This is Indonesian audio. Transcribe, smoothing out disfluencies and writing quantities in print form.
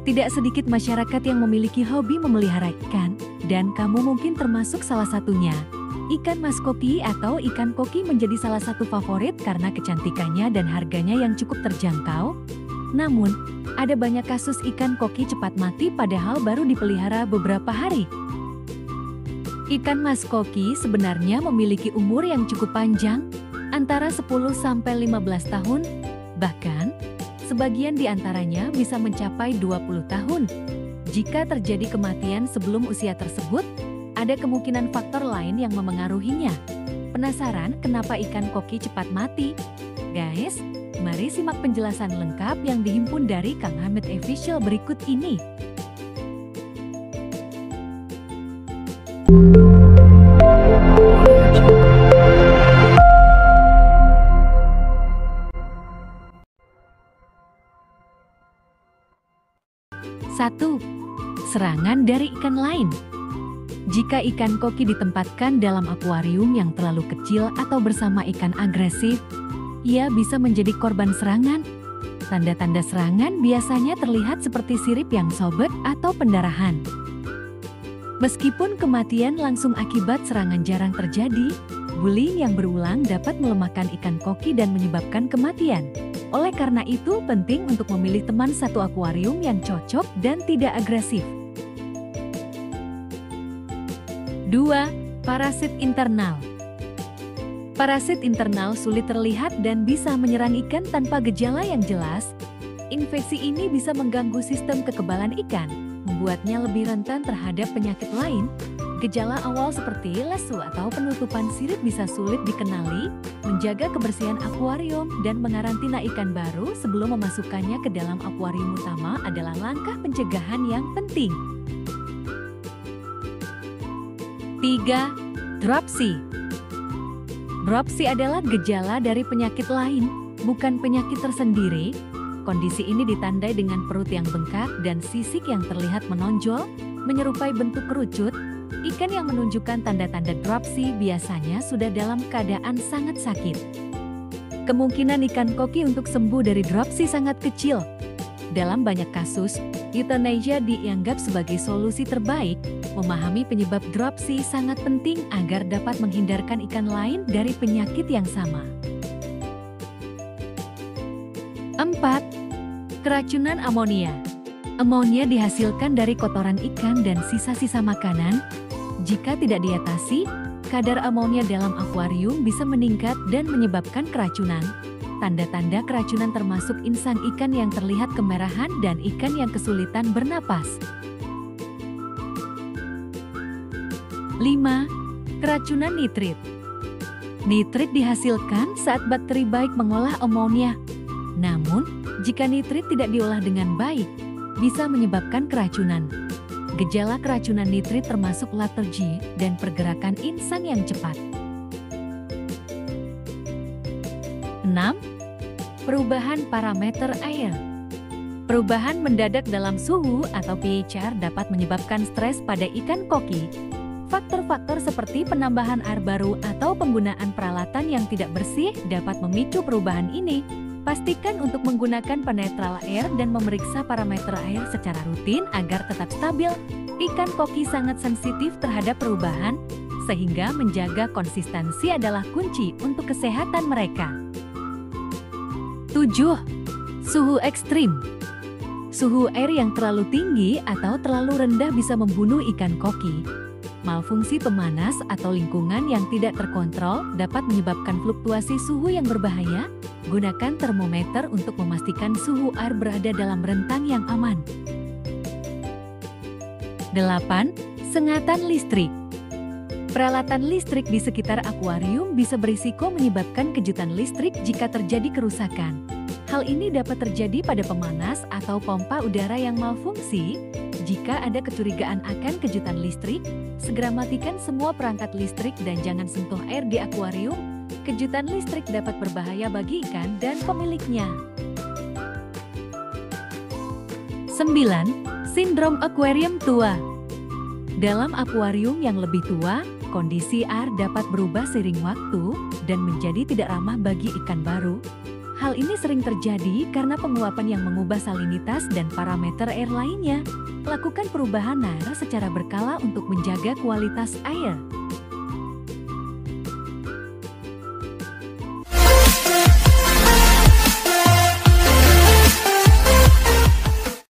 Tidak sedikit masyarakat yang memiliki hobi memelihara ikan, dan kamu mungkin termasuk salah satunya. Ikan mas koki atau ikan koki menjadi salah satu favorit karena kecantikannya dan harganya yang cukup terjangkau. Namun, ada banyak kasus ikan koki cepat mati padahal baru dipelihara beberapa hari. Ikan mas koki sebenarnya memiliki umur yang cukup panjang, antara 10-15 tahun, bahkan sebagian di antaranya bisa mencapai 20 tahun. Jika terjadi kematian sebelum usia tersebut, ada kemungkinan faktor lain yang memengaruhinya. Penasaran kenapa ikan koki cepat mati? Guys, mari simak penjelasan lengkap yang dihimpun dari Kang Hamid Official berikut ini. Satu, serangan dari ikan lain. Jika ikan koki ditempatkan dalam akuarium yang terlalu kecil atau bersama ikan agresif, ia bisa menjadi korban serangan. Tanda-tanda serangan biasanya terlihat seperti sirip yang sobek atau pendarahan. Meskipun kematian langsung akibat serangan jarang terjadi, bullying yang berulang dapat melemahkan ikan koki dan menyebabkan kematian. Oleh karena itu, penting untuk memilih teman satu akuarium yang cocok dan tidak agresif. 2. Parasit internal. Parasit internal sulit terlihat dan bisa menyerang ikan tanpa gejala yang jelas. Infeksi ini bisa mengganggu sistem kekebalan ikan, membuatnya lebih rentan terhadap penyakit lain. Gejala awal seperti lesu atau penutupan sirip bisa sulit dikenali. Menjaga kebersihan akuarium dan mengarantina ikan baru sebelum memasukkannya ke dalam akuarium utama adalah langkah pencegahan yang penting. 3. Dropsy. Dropsy adalah gejala dari penyakit lain, bukan penyakit tersendiri. Kondisi ini ditandai dengan perut yang bengkak dan sisik yang terlihat menonjol, menyerupai bentuk kerucut. Ikan yang menunjukkan tanda-tanda dropsy biasanya sudah dalam keadaan sangat sakit. Kemungkinan ikan koki untuk sembuh dari dropsy sangat kecil. Dalam banyak kasus, euthanasia dianggap sebagai solusi terbaik. Memahami penyebab dropsy sangat penting agar dapat menghindarkan ikan lain dari penyakit yang sama. 4. Keracunan amonia. Amonia dihasilkan dari kotoran ikan dan sisa-sisa makanan. Jika tidak diatasi, kadar amonia dalam akuarium bisa meningkat dan menyebabkan keracunan. Tanda-tanda keracunan termasuk insang ikan yang terlihat kemerahan dan ikan yang kesulitan bernapas. 5. Keracunan nitrit. Nitrit dihasilkan saat bakteri baik mengolah amonia. Namun, jika nitrit tidak diolah dengan baik, bisa menyebabkan keracunan. Gejala keracunan nitrit termasuk letargi dan pergerakan insang yang cepat. 6. Perubahan parameter air. Perubahan mendadak dalam suhu atau pH dapat menyebabkan stres pada ikan koki. Faktor-faktor seperti penambahan air baru atau penggunaan peralatan yang tidak bersih dapat memicu perubahan ini. Pastikan untuk menggunakan penetral air dan memeriksa parameter air secara rutin agar tetap stabil. Ikan koki sangat sensitif terhadap perubahan, sehingga menjaga konsistensi adalah kunci untuk kesehatan mereka. 7. Suhu ekstrim. Suhu air yang terlalu tinggi atau terlalu rendah bisa membunuh ikan koki. Malfungsi pemanas atau lingkungan yang tidak terkontrol dapat menyebabkan fluktuasi suhu yang berbahaya. Gunakan termometer untuk memastikan suhu air berada dalam rentang yang aman. 8. Sengatan listrik. Peralatan listrik di sekitar akuarium bisa berisiko menyebabkan kejutan listrik jika terjadi kerusakan. Hal ini dapat terjadi pada pemanas atau pompa udara yang malfungsi. Jika ada kecurigaan akan kejutan listrik, segera matikan semua perangkat listrik dan jangan sentuh air di akuarium. Kejutan listrik dapat berbahaya bagi ikan dan pemiliknya. 9. Sindrom akuarium tua. Dalam akuarium yang lebih tua, kondisi air dapat berubah seiring waktu dan menjadi tidak ramah bagi ikan baru. Hal ini sering terjadi karena penguapan yang mengubah salinitas dan parameter air lainnya. Lakukan perubahan NAR secara berkala untuk menjaga kualitas air.